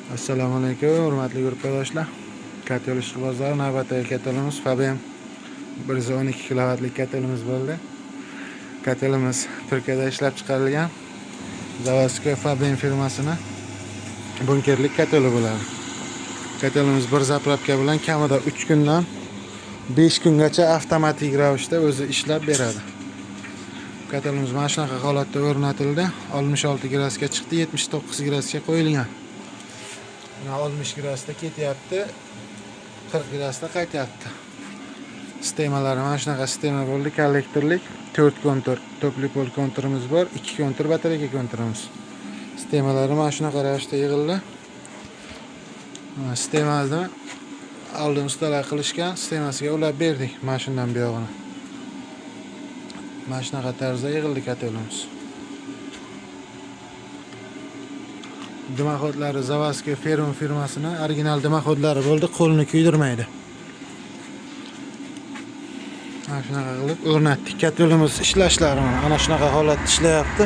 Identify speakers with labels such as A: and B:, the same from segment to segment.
A: Assalomu alaykum, hurmatli yurtdoshlar. Katel ishqibozlari navbatdagi katelimiz Fabian 112 kilovatlik katelimiz bo'ldi. Katelimiz Turkiyada ishlab chiqarilgan Zavadskoy Fabian firmasini bunkerlik kateli bo'ladi. Katelimiz bir zapravka bilan kamida 3 kundan 5 kungacha avtomatik ravishda o'zi ishlab beradi. Katelimiz mana shunaqa holatda o'rnatildi. 66 gradusga chiqdi, 79 gradusga qo'yilgan. 60 gradusda ketyapti, 40 gradusda qaytyapti. Sistemalari mana shunaqa sistema bo'ldi. Kollektorlik 4 kontur, topli pol konturimiz bor, 2 kontur batareyka konturimiz. Sistemalari mana shunaqa ravishda yig'ildi. Sistemani oldin ustalar qilishgan, sistemasiga ulab berdik mana shundan buyog'ini. Mana shunaqa tarzda yig'ildi katelimiz. Dimoxodlari Zavadskoy firmasini original dimoxodlari bo'ldi, qo'lni kuydirmaydi. Mana shunaqa qilib o'rnatdik. Katelimiz ishlashlari mana shunaqa holatda ishlayapti.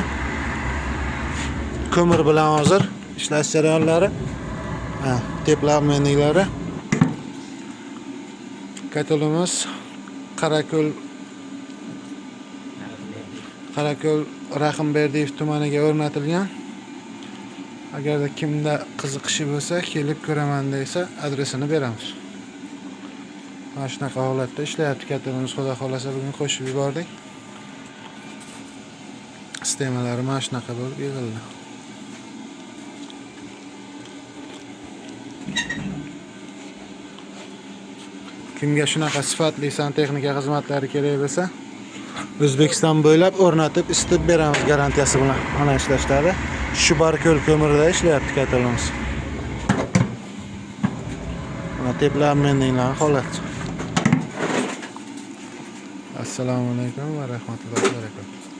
A: Ko'mir bilan hozir ishlash jarayonlari. Teplameniklari. Katelimiz Qorako'l Rahimberdiyev tumaniga o'rnatilgan. Agarda kimda qiziqishi bo'lsa, kelib ko'raman desa, adresini beramiz. Mana shunaqa holatda ishlayapti katelimiz. Xudo xolasa bugun qo'shib yubordik. Sistemalari mana shunaqa bo'lib yig'ildi. Kimga shunaqa sifatli santexnika xizmatlari kerak bo'lsa, O'zbekiston bo'ylab o'rnatib, isitib beramiz garantiyasi bilan. Mana ishlashlari Shubarko'l ko'mirida ishlayapti katelimiz. Mana teplamenilar holat. Assalomu alaykum va rahmatullohi va barakatuh.